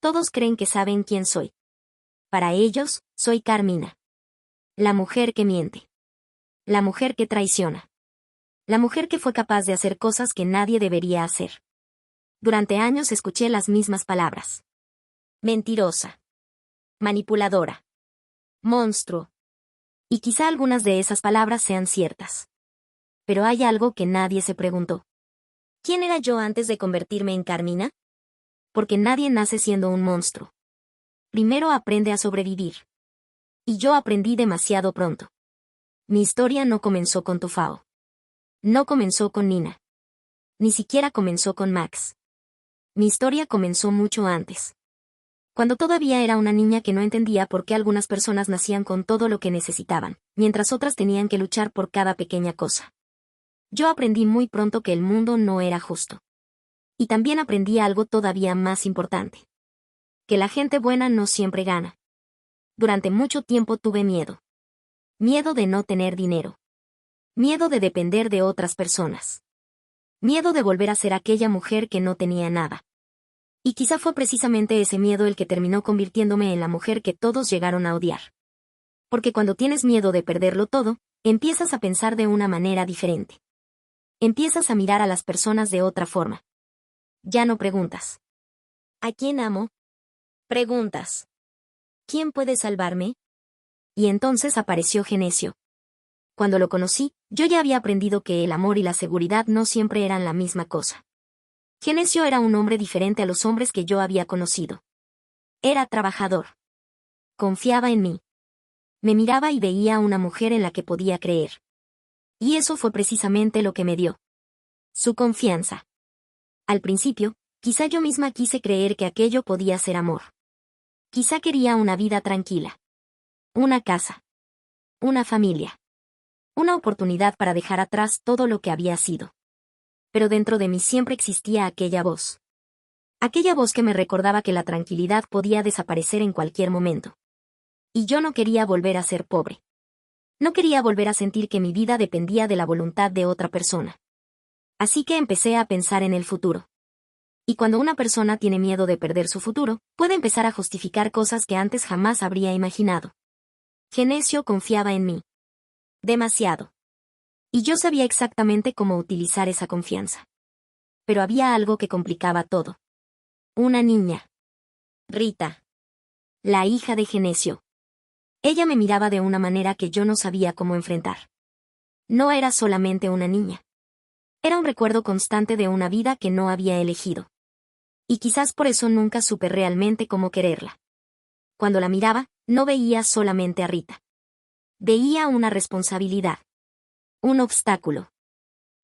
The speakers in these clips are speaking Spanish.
Todos creen que saben quién soy. Para ellos, soy Carmina. La mujer que miente. La mujer que traiciona. La mujer que fue capaz de hacer cosas que nadie debería hacer. Durante años escuché las mismas palabras. Mentirosa. Manipuladora. Monstruo. Y quizá algunas de esas palabras sean ciertas. Pero hay algo que nadie se preguntó. ¿Quién era yo antes de convertirme en Carmina? Porque nadie nace siendo un monstruo. Primero aprende a sobrevivir. Y yo aprendí demasiado pronto. Mi historia no comenzó con Tufao. No comenzó con Nina. Ni siquiera comenzó con Max. Mi historia comenzó mucho antes. Cuando todavía era una niña que no entendía por qué algunas personas nacían con todo lo que necesitaban, mientras otras tenían que luchar por cada pequeña cosa. Yo aprendí muy pronto que el mundo no era justo. Y también aprendí algo todavía más importante. Que la gente buena no siempre gana. Durante mucho tiempo tuve miedo. Miedo de no tener dinero. Miedo de depender de otras personas. Miedo de volver a ser aquella mujer que no tenía nada. Y quizá fue precisamente ese miedo el que terminó convirtiéndome en la mujer que todos llegaron a odiar. Porque cuando tienes miedo de perderlo todo, empiezas a pensar de una manera diferente. Empiezas a mirar a las personas de otra forma. Ya no preguntas. ¿A quién amo? Preguntas. ¿Quién puede salvarme? Y entonces apareció Genesio. Cuando lo conocí, yo ya había aprendido que el amor y la seguridad no siempre eran la misma cosa. Genesio era un hombre diferente a los hombres que yo había conocido. Era trabajador. Confiaba en mí. Me miraba y veía a una mujer en la que podía creer. Y eso fue precisamente lo que me dio. Su confianza. Al principio, quizá yo misma quise creer que aquello podía ser amor. Quizá quería una vida tranquila. Una casa. Una familia. Una oportunidad para dejar atrás todo lo que había sido. Pero dentro de mí siempre existía aquella voz. Aquella voz que me recordaba que la tranquilidad podía desaparecer en cualquier momento. Y yo no quería volver a ser pobre. No quería volver a sentir que mi vida dependía de la voluntad de otra persona. Así que empecé a pensar en el futuro. Y cuando una persona tiene miedo de perder su futuro, puede empezar a justificar cosas que antes jamás habría imaginado. Genesio confiaba en mí. Demasiado. Y yo sabía exactamente cómo utilizar esa confianza. Pero había algo que complicaba todo. Una niña. Rita. La hija de Genesio. Ella me miraba de una manera que yo no sabía cómo enfrentar. No era solamente una niña. Era un recuerdo constante de una vida que no había elegido. Y quizás por eso nunca supe realmente cómo quererla. Cuando la miraba, no veía solamente a Rita. Veía una responsabilidad. Un obstáculo.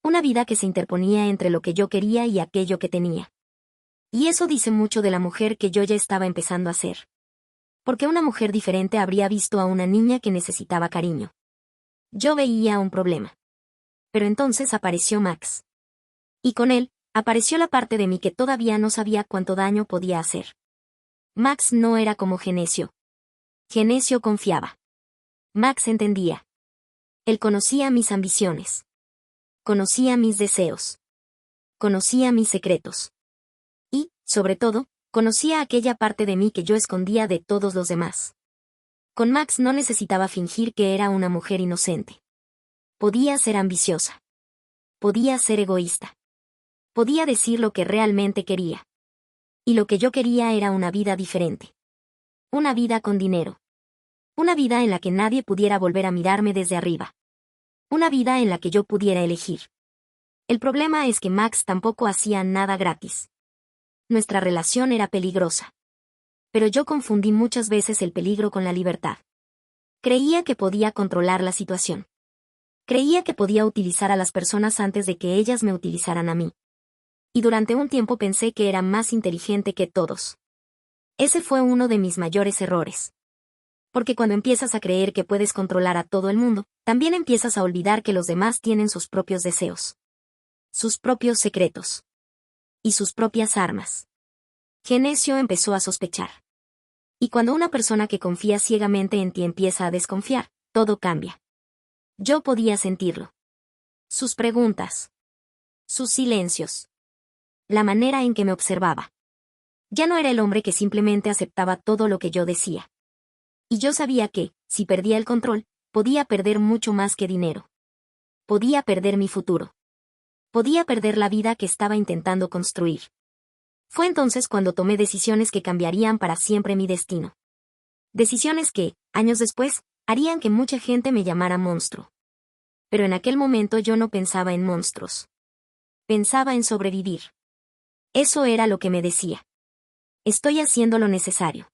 Una vida que se interponía entre lo que yo quería y aquello que tenía. Y eso dice mucho de la mujer que yo ya estaba empezando a ser. Porque una mujer diferente habría visto a una niña que necesitaba cariño. Yo veía un problema. Pero entonces apareció Max. Y con él, apareció la parte de mí que todavía no sabía cuánto daño podía hacer. Max no era como Genesio. Genesio confiaba. Max entendía. Él conocía mis ambiciones. Conocía mis deseos. Conocía mis secretos. Y, sobre todo, conocía aquella parte de mí que yo escondía de todos los demás. Con Max no necesitaba fingir que era una mujer inocente. Podía ser ambiciosa. Podía ser egoísta. Podía decir lo que realmente quería. Y lo que yo quería era una vida diferente. Una vida con dinero. Una vida en la que nadie pudiera volver a mirarme desde arriba. Una vida en la que yo pudiera elegir. El problema es que Max tampoco hacía nada gratis. Nuestra relación era peligrosa. Pero yo confundí muchas veces el peligro con la libertad. Creía que podía controlar la situación. Creía que podía utilizar a las personas antes de que ellas me utilizaran a mí. Y durante un tiempo pensé que era más inteligente que todos. Ese fue uno de mis mayores errores. Porque cuando empiezas a creer que puedes controlar a todo el mundo, también empiezas a olvidar que los demás tienen sus propios deseos. Sus propios secretos. Y sus propias armas. Genesio empezó a sospechar. Y cuando una persona que confía ciegamente en ti empieza a desconfiar, todo cambia. Yo podía sentirlo. Sus preguntas. Sus silencios. La manera en que me observaba. Ya no era el hombre que simplemente aceptaba todo lo que yo decía. Y yo sabía que, si perdía el control, podía perder mucho más que dinero. Podía perder mi futuro. Podía perder la vida que estaba intentando construir. Fue entonces cuando tomé decisiones que cambiarían para siempre mi destino. Decisiones que, años después, harían que mucha gente me llamara monstruo. Pero en aquel momento yo no pensaba en monstruos. Pensaba en sobrevivir. Eso era lo que me decía. Estoy haciendo lo necesario.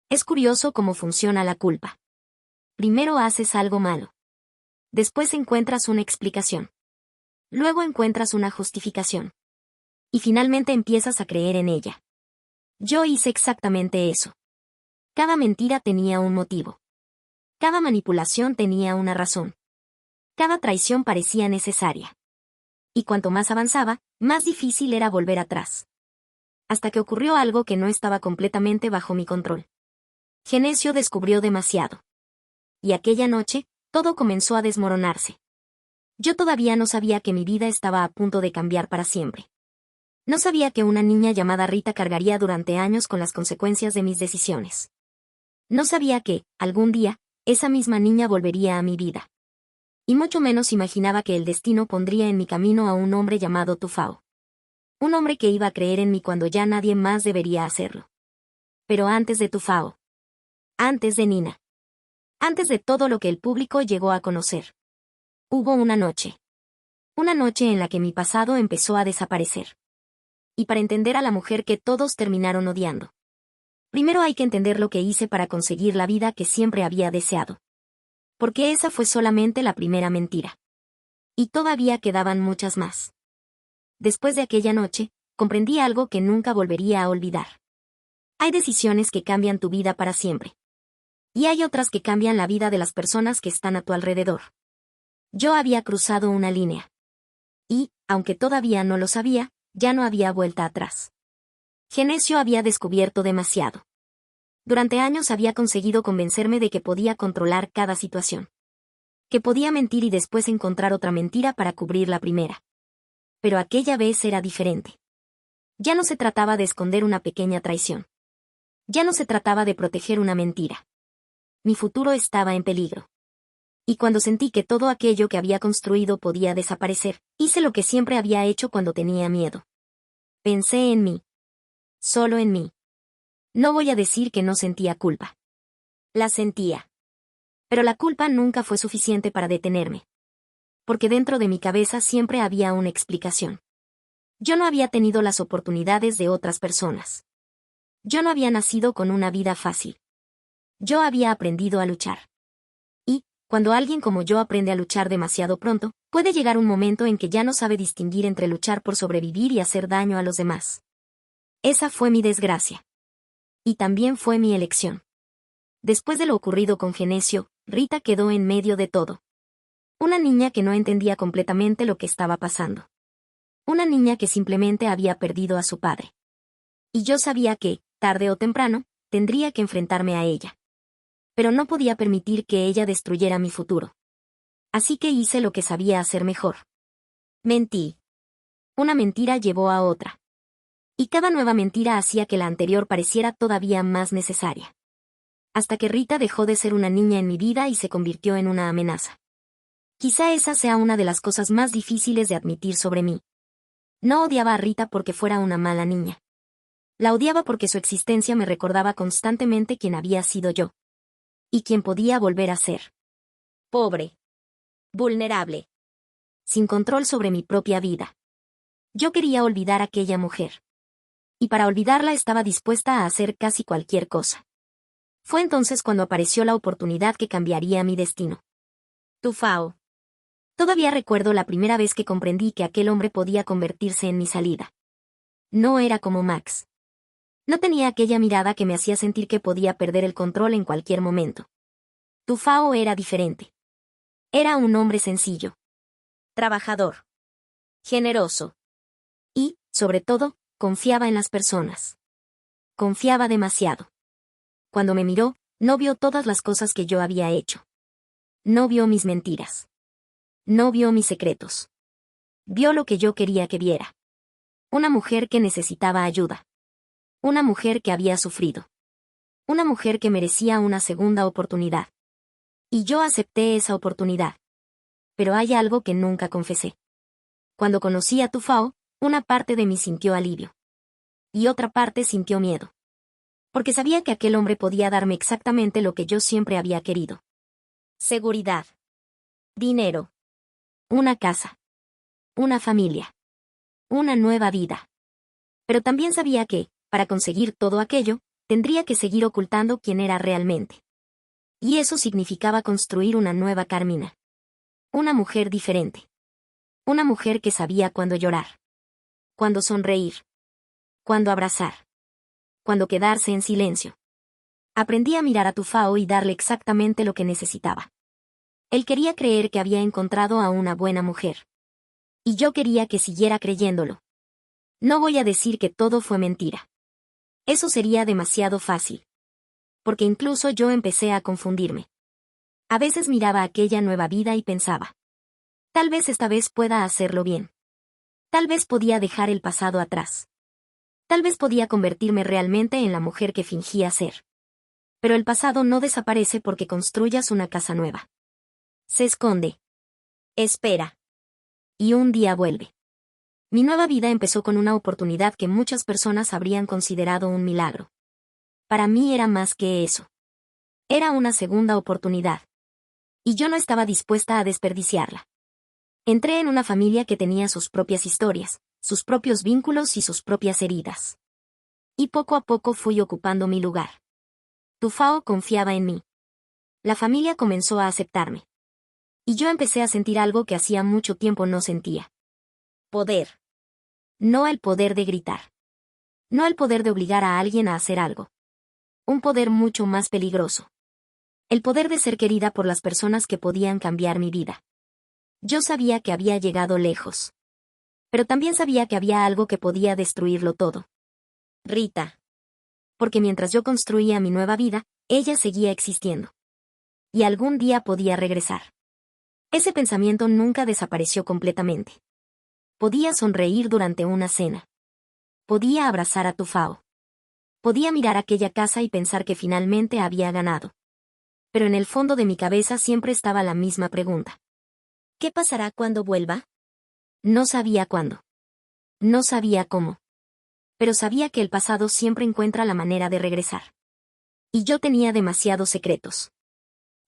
Es curioso cómo funciona la culpa. Primero haces algo malo. Después encuentras una explicación. Luego encuentras una justificación. Y finalmente empiezas a creer en ella. Yo hice exactamente eso. Cada mentira tenía un motivo. Cada manipulación tenía una razón. Cada traición parecía necesaria. Y cuanto más avanzaba, más difícil era volver atrás. Hasta que ocurrió algo que no estaba completamente bajo mi control. Genesio descubrió demasiado. Y aquella noche, todo comenzó a desmoronarse. Yo todavía no sabía que mi vida estaba a punto de cambiar para siempre. No sabía que una niña llamada Rita cargaría durante años con las consecuencias de mis decisiones. No sabía que, algún día, esa misma niña volvería a mi vida. Y mucho menos imaginaba que el destino pondría en mi camino a un hombre llamado Tufao. Un hombre que iba a creer en mí cuando ya nadie más debería hacerlo. Pero antes de Tufao. Antes de Nina. Antes de todo lo que el público llegó a conocer. Hubo una noche. Una noche en la que mi pasado empezó a desaparecer. Y para entender a la mujer que todos terminaron odiando. Primero hay que entender lo que hice para conseguir la vida que siempre había deseado. Porque esa fue solamente la primera mentira. Y todavía quedaban muchas más. Después de aquella noche, comprendí algo que nunca volvería a olvidar. Hay decisiones que cambian tu vida para siempre. Y hay otras que cambian la vida de las personas que están a tu alrededor. Yo había cruzado una línea. Y, aunque todavía no lo sabía, ya no había vuelta atrás. Genesio había descubierto demasiado. Durante años había conseguido convencerme de que podía controlar cada situación. Que podía mentir y después encontrar otra mentira para cubrir la primera. Pero aquella vez era diferente. Ya no se trataba de esconder una pequeña traición. Ya no se trataba de proteger una mentira. Mi futuro estaba en peligro. Y cuando sentí que todo aquello que había construido podía desaparecer, hice lo que siempre había hecho cuando tenía miedo. Pensé en mí. Solo en mí. No voy a decir que no sentía culpa. La sentía. Pero la culpa nunca fue suficiente para detenerme. Porque dentro de mi cabeza siempre había una explicación. Yo no había tenido las oportunidades de otras personas. Yo no había nacido con una vida fácil. Yo había aprendido a luchar. Y, cuando alguien como yo aprende a luchar demasiado pronto, puede llegar un momento en que ya no sabe distinguir entre luchar por sobrevivir y hacer daño a los demás. Esa fue mi desgracia. Y también fue mi elección. Después de lo ocurrido con Genesio, Rita quedó en medio de todo. Una niña que no entendía completamente lo que estaba pasando. Una niña que simplemente había perdido a su padre. Y yo sabía que, tarde o temprano, tendría que enfrentarme a ella. Pero no podía permitir que ella destruyera mi futuro. Así que hice lo que sabía hacer mejor. Mentí. Una mentira llevó a otra. Y cada nueva mentira hacía que la anterior pareciera todavía más necesaria. Hasta que Rita dejó de ser una niña en mi vida y se convirtió en una amenaza. Quizá esa sea una de las cosas más difíciles de admitir sobre mí. No odiaba a Rita porque fuera una mala niña. La odiaba porque su existencia me recordaba constantemente quién había sido yo. Y quién podía volver a ser. Pobre. Vulnerable. Sin control sobre mi propia vida. Yo quería olvidar a aquella mujer. Y para olvidarla estaba dispuesta a hacer casi cualquier cosa. Fue entonces cuando apareció la oportunidad que cambiaría mi destino. Tufao. Todavía recuerdo la primera vez que comprendí que aquel hombre podía convertirse en mi salida. No era como Max. No tenía aquella mirada que me hacía sentir que podía perder el control en cualquier momento. Tufao era diferente. Era un hombre sencillo. Trabajador. Generoso. Y, sobre todo, confiaba en las personas. Confiaba demasiado. Cuando me miró, no vio todas las cosas que yo había hecho. No vio mis mentiras. No vio mis secretos. Vio lo que yo quería que viera. Una mujer que necesitaba ayuda. Una mujer que había sufrido. Una mujer que merecía una segunda oportunidad. Y yo acepté esa oportunidad. Pero hay algo que nunca confesé. Cuando conocí a Tufao, una parte de mí sintió alivio. Y otra parte sintió miedo. Porque sabía que aquel hombre podía darme exactamente lo que yo siempre había querido. Seguridad. Dinero. Una casa. Una familia. Una nueva vida. Pero también sabía que, para conseguir todo aquello, tendría que seguir ocultando quién era realmente. Y eso significaba construir una nueva Carmina. Una mujer diferente. Una mujer que sabía cuándo llorar. Cuándo sonreír. Cuándo abrazar. Cuándo quedarse en silencio. Aprendí a mirar a Tufao y darle exactamente lo que necesitaba. Él quería creer que había encontrado a una buena mujer. Y yo quería que siguiera creyéndolo. No voy a decir que todo fue mentira. Eso sería demasiado fácil. Porque incluso yo empecé a confundirme. A veces miraba aquella nueva vida y pensaba. Tal vez esta vez pueda hacerlo bien. Tal vez podía dejar el pasado atrás. Tal vez podía convertirme realmente en la mujer que fingía ser. Pero el pasado no desaparece porque construyas una casa nueva. Se esconde. Espera. Y un día vuelve. Mi nueva vida empezó con una oportunidad que muchas personas habrían considerado un milagro. Para mí era más que eso. Era una segunda oportunidad. Y yo no estaba dispuesta a desperdiciarla. Entré en una familia que tenía sus propias historias, sus propios vínculos y sus propias heridas. Y poco a poco fui ocupando mi lugar. Tufao confiaba en mí. La familia comenzó a aceptarme. Y yo empecé a sentir algo que hacía mucho tiempo no sentía. Poder. No el poder de gritar. No el poder de obligar a alguien a hacer algo. Un poder mucho más peligroso. El poder de ser querida por las personas que podían cambiar mi vida. Yo sabía que había llegado lejos. Pero también sabía que había algo que podía destruirlo todo. Rita. Porque mientras yo construía mi nueva vida, ella seguía existiendo. Y algún día podía regresar. Ese pensamiento nunca desapareció completamente. Podía sonreír durante una cena. Podía abrazar a Tufao. Podía mirar aquella casa y pensar que finalmente había ganado. Pero en el fondo de mi cabeza siempre estaba la misma pregunta. ¿Qué pasará cuando vuelva? No sabía cuándo. No sabía cómo. Pero sabía que el pasado siempre encuentra la manera de regresar. Y yo tenía demasiados secretos.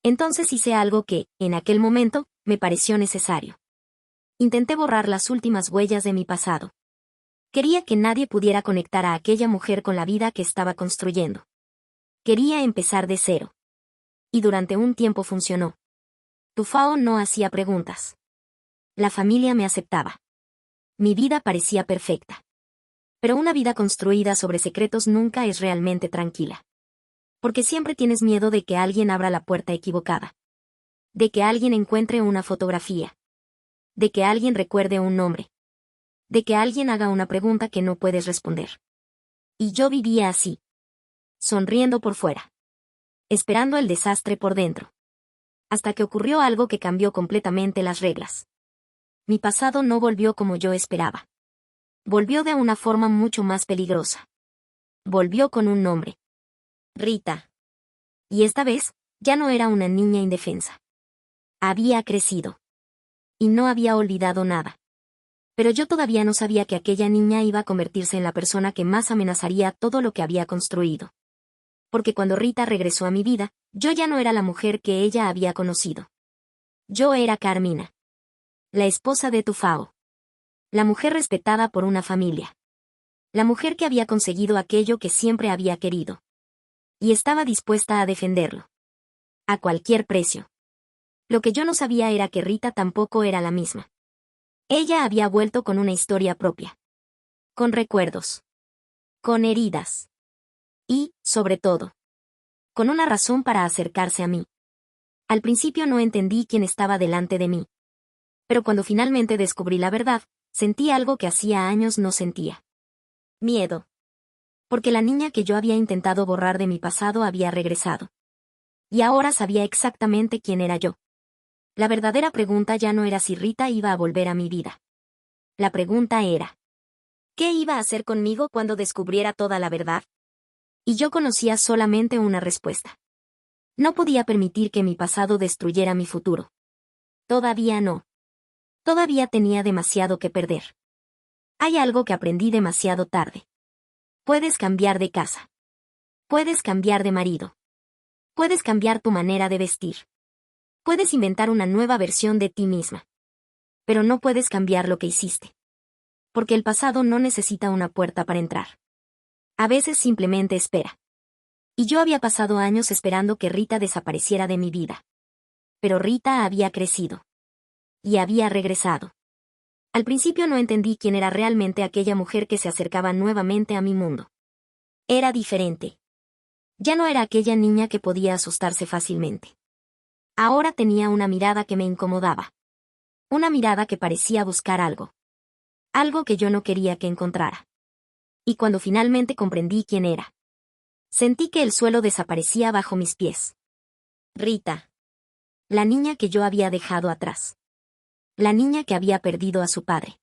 Entonces hice algo que, en aquel momento, me pareció necesario. Intenté borrar las últimas huellas de mi pasado. Quería que nadie pudiera conectar a aquella mujer con la vida que estaba construyendo. Quería empezar de cero. Y durante un tiempo funcionó. Tufao no hacía preguntas. La familia me aceptaba. Mi vida parecía perfecta. Pero una vida construida sobre secretos nunca es realmente tranquila. Porque siempre tienes miedo de que alguien abra la puerta equivocada. De que alguien encuentre una fotografía. De que alguien recuerde un nombre. De que alguien haga una pregunta que no puedes responder. Y yo vivía así. Sonriendo por fuera. Esperando el desastre por dentro. Hasta que ocurrió algo que cambió completamente las reglas. Mi pasado no volvió como yo esperaba. Volvió de una forma mucho más peligrosa. Volvió con un nombre. Rita. Y esta vez, ya no era una niña indefensa. Había crecido. Y no había olvidado nada. Pero yo todavía no sabía que aquella niña iba a convertirse en la persona que más amenazaría todo lo que había construido. Porque cuando Rita regresó a mi vida, yo ya no era la mujer que ella había conocido. Yo era Carmina. La esposa de Tufao. La mujer respetada por una familia. La mujer que había conseguido aquello que siempre había querido. Y estaba dispuesta a defenderlo. A cualquier precio. Lo que yo no sabía era que Rita tampoco era la misma. Ella había vuelto con una historia propia. Con recuerdos. Con heridas. Y, sobre todo, con una razón para acercarse a mí. Al principio no entendí quién estaba delante de mí. Pero cuando finalmente descubrí la verdad, sentí algo que hacía años no sentía. Miedo. Porque la niña que yo había intentado borrar de mi pasado había regresado. Y ahora sabía exactamente quién era yo. La verdadera pregunta ya no era si Rita iba a volver a mi vida. La pregunta era: ¿Qué iba a hacer conmigo cuando descubriera toda la verdad? Y yo conocía solamente una respuesta. No podía permitir que mi pasado destruyera mi futuro. Todavía no. Todavía tenía demasiado que perder. Hay algo que aprendí demasiado tarde. Puedes cambiar de casa. Puedes cambiar de marido. Puedes cambiar tu manera de vestir. Puedes inventar una nueva versión de ti misma. Pero no puedes cambiar lo que hiciste. Porque el pasado no necesita una puerta para entrar. A veces simplemente espera. Y yo había pasado años esperando que Rita desapareciera de mi vida. Pero Rita había crecido. Y había regresado. Al principio no entendí quién era realmente aquella mujer que se acercaba nuevamente a mi mundo. Era diferente. Ya no era aquella niña que podía asustarse fácilmente. Ahora tenía una mirada que me incomodaba. Una mirada que parecía buscar algo. Algo que yo no quería que encontrara. Y cuando finalmente comprendí quién era, sentí que el suelo desaparecía bajo mis pies. Rita. La niña que yo había dejado atrás. La niña que había perdido a su padre.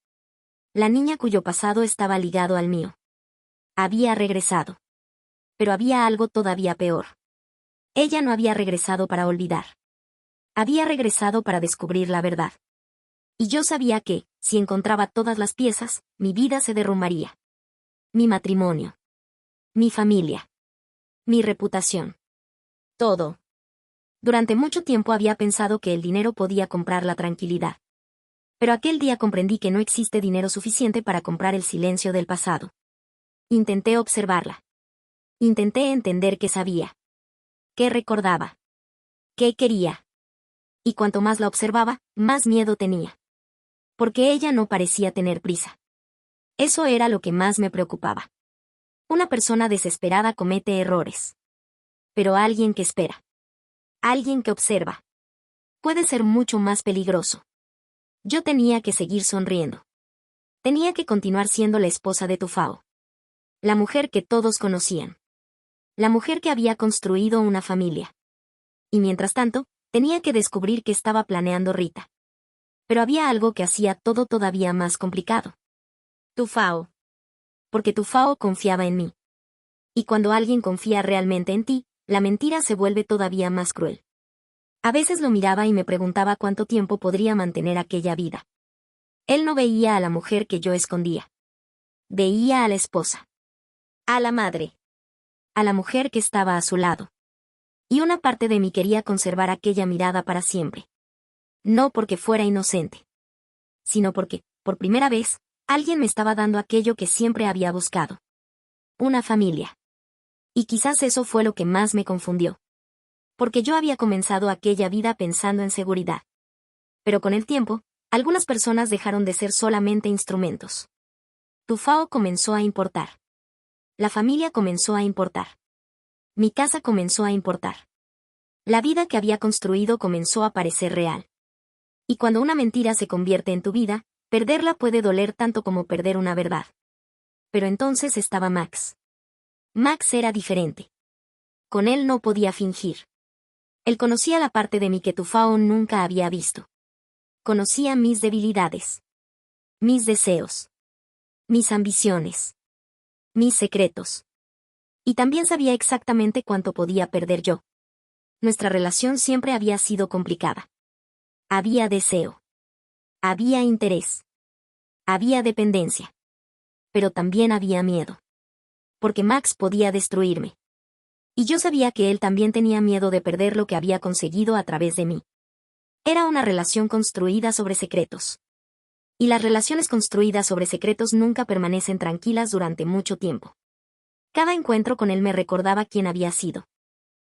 La niña cuyo pasado estaba ligado al mío. Había regresado. Pero había algo todavía peor. Ella no había regresado para olvidar. Había regresado para descubrir la verdad. Y yo sabía que, si encontraba todas las piezas, mi vida se derrumbaría. Mi matrimonio. Mi familia. Mi reputación. Todo. Durante mucho tiempo había pensado que el dinero podía comprar la tranquilidad. Pero aquel día comprendí que no existe dinero suficiente para comprar el silencio del pasado. Intenté observarla. Intenté entender qué sabía. Qué recordaba. Qué quería. Y cuanto más la observaba, más miedo tenía. Porque ella no parecía tener prisa. Eso era lo que más me preocupaba. Una persona desesperada comete errores. Pero alguien que espera. Alguien que observa. Puede ser mucho más peligroso. Yo tenía que seguir sonriendo. Tenía que continuar siendo la esposa de Tufao. La mujer que todos conocían. La mujer que había construido una familia. Y mientras tanto, tenía que descubrir qué estaba planeando Rita. Pero había algo que hacía todo todavía más complicado. Tufao. Porque Tufao confiaba en mí. Y cuando alguien confía realmente en ti, la mentira se vuelve todavía más cruel. A veces lo miraba y me preguntaba cuánto tiempo podría mantener aquella vida. Él no veía a la mujer que yo escondía. Veía a la esposa. A la madre. A la mujer que estaba a su lado. Y una parte de mí quería conservar aquella mirada para siempre. No porque fuera inocente. Sino porque, por primera vez, alguien me estaba dando aquello que siempre había buscado. Una familia. Y quizás eso fue lo que más me confundió. Porque yo había comenzado aquella vida pensando en seguridad. Pero con el tiempo, algunas personas dejaron de ser solamente instrumentos. Tufao comenzó a importar. La familia comenzó a importar. Mi casa comenzó a importar. La vida que había construido comenzó a parecer real. Y cuando una mentira se convierte en tu vida, perderla puede doler tanto como perder una verdad. Pero entonces estaba Max. Max era diferente. Con él no podía fingir. Él conocía la parte de mí que Tufao nunca había visto. Conocía mis debilidades. Mis deseos. Mis ambiciones. Mis secretos. Y también sabía exactamente cuánto podía perder yo. Nuestra relación siempre había sido complicada. Había deseo. Había interés. Había dependencia. Pero también había miedo. Porque Max podía destruirme. Y yo sabía que él también tenía miedo de perder lo que había conseguido a través de mí. Era una relación construida sobre secretos. Y las relaciones construidas sobre secretos nunca permanecen tranquilas durante mucho tiempo. Cada encuentro con él me recordaba quién había sido.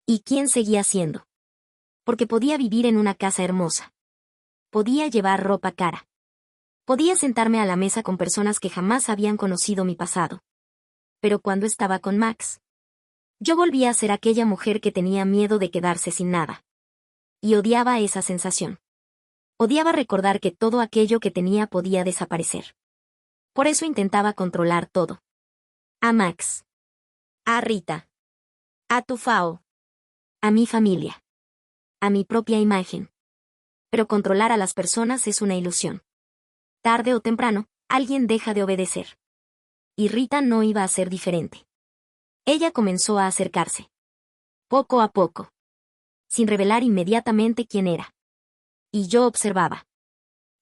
Y quién seguía siendo. Porque podía vivir en una casa hermosa. Podía llevar ropa cara. Podía sentarme a la mesa con personas que jamás habían conocido mi pasado. Pero cuando estaba con Max, yo volvía a ser aquella mujer que tenía miedo de quedarse sin nada. Y odiaba esa sensación. Odiaba recordar que todo aquello que tenía podía desaparecer. Por eso intentaba controlar todo. A Max. A Rita. A Tufao. A mi familia. A mi propia imagen. Pero controlar a las personas es una ilusión. Tarde o temprano, alguien deja de obedecer. y Rita no iba a ser diferente. Ella comenzó a acercarse. Poco a poco. Sin revelar inmediatamente quién era. Y yo observaba.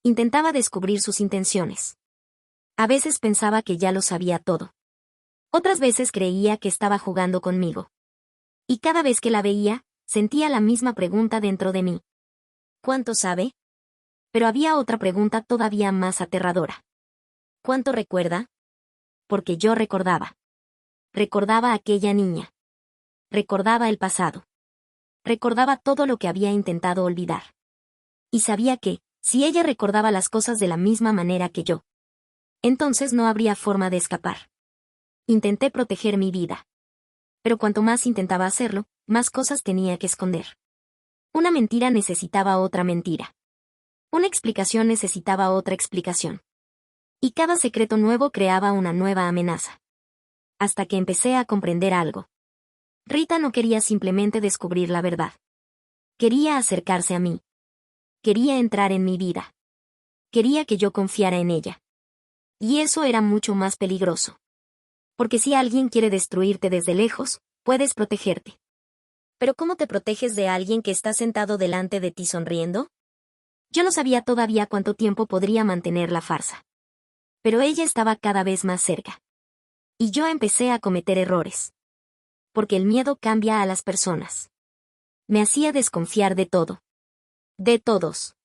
Intentaba descubrir sus intenciones. A veces pensaba que ya lo sabía todo. Otras veces creía que estaba jugando conmigo. Y cada vez que la veía, sentía la misma pregunta dentro de mí. ¿Cuánto sabe? Pero había otra pregunta todavía más aterradora. ¿Cuánto recuerda? Porque yo recordaba. Recordaba a aquella niña. Recordaba el pasado. Recordaba todo lo que había intentado olvidar. Y sabía que, si ella recordaba las cosas de la misma manera que yo, entonces no habría forma de escapar. Intenté proteger mi vida. Pero cuanto más intentaba hacerlo, más cosas tenía que esconder. Una mentira necesitaba otra mentira. Una explicación necesitaba otra explicación. Y cada secreto nuevo creaba una nueva amenaza. Hasta que empecé a comprender algo. Rita no quería simplemente descubrir la verdad. Quería acercarse a mí. Quería entrar en mi vida. Quería que yo confiara en ella. Y eso era mucho más peligroso. Porque si alguien quiere destruirte desde lejos, puedes protegerte. Pero ¿cómo te proteges de alguien que está sentado delante de ti sonriendo? Yo no sabía todavía cuánto tiempo podría mantener la farsa. Pero ella estaba cada vez más cerca. Y yo empecé a cometer errores. Porque el miedo cambia a las personas. Me hacía desconfiar de todo. De todos.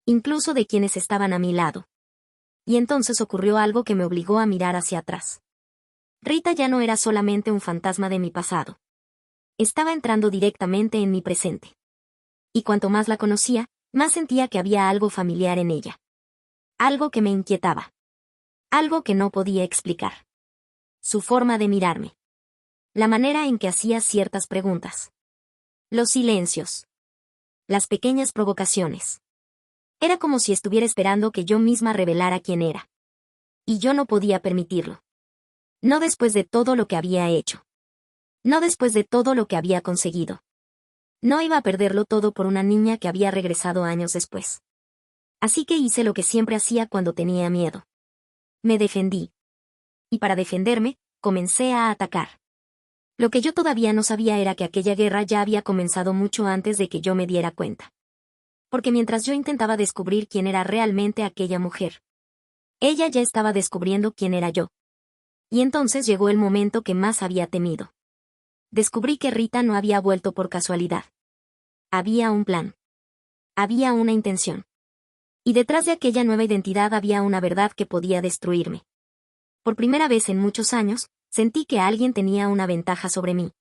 Incluso de quienes estaban a mi lado. Y entonces ocurrió algo que me obligó a mirar hacia atrás. Rita ya no era solamente un fantasma de mi pasado. Estaba entrando directamente en mi presente. Y cuanto más la conocía, más sentía que había algo familiar en ella. Algo que me inquietaba. Algo que no podía explicar. Su forma de mirarme. La manera en que hacía ciertas preguntas. Los silencios. Las pequeñas provocaciones. Era como si estuviera esperando que yo misma revelara quién era. Y yo no podía permitirlo. No después de todo lo que había hecho. No después de todo lo que había conseguido. No iba a perderlo todo por una niña que había regresado años después. Así que hice lo que siempre hacía cuando tenía miedo. Me defendí. Y para defenderme, comencé a atacar. Lo que yo todavía no sabía era que aquella guerra ya había comenzado mucho antes de que yo me diera cuenta. Porque mientras yo intentaba descubrir quién era realmente aquella mujer, ella ya estaba descubriendo quién era yo. Y entonces llegó el momento que más había temido. Descubrí que Rita no había vuelto por casualidad. Había un plan. Había una intención. Y detrás de aquella nueva identidad había una verdad que podía destruirme. Por primera vez en muchos años, sentí que alguien tenía una ventaja sobre mí.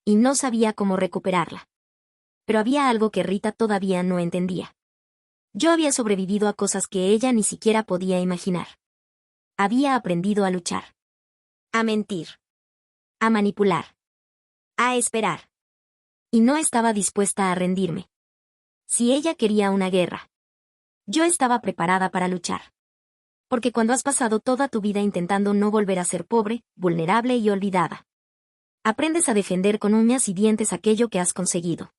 Y no sabía cómo recuperarla. Pero había algo que Rita todavía no entendía. Yo había sobrevivido a cosas que ella ni siquiera podía imaginar. Había aprendido a luchar. A mentir. A manipular. A esperar. Y no estaba dispuesta a rendirme. Si ella quería una guerra, yo estaba preparada para luchar. Porque cuando has pasado toda tu vida intentando no volver a ser pobre, vulnerable y olvidada, aprendes a defender con uñas y dientes aquello que has conseguido.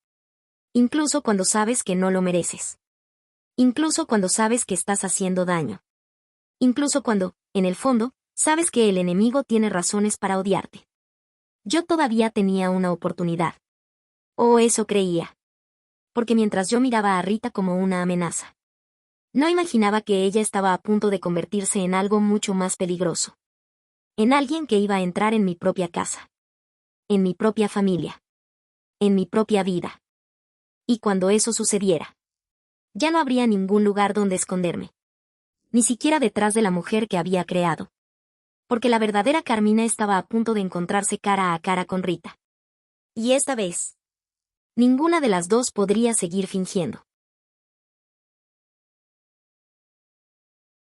Incluso cuando sabes que no lo mereces. Incluso cuando sabes que estás haciendo daño. Incluso cuando, en el fondo, sabes que el enemigo tiene razones para odiarte. Yo todavía tenía una oportunidad. O eso creía. Porque mientras yo miraba a Rita como una amenaza, no imaginaba que ella estaba a punto de convertirse en algo mucho más peligroso. En alguien que iba a entrar en mi propia casa. En mi propia familia. En mi propia vida. Y cuando eso sucediera, ya no habría ningún lugar donde esconderme. Ni siquiera detrás de la mujer que había creado. Porque la verdadera Carmina estaba a punto de encontrarse cara a cara con Rita. Y esta vez, ninguna de las dos podría seguir fingiendo.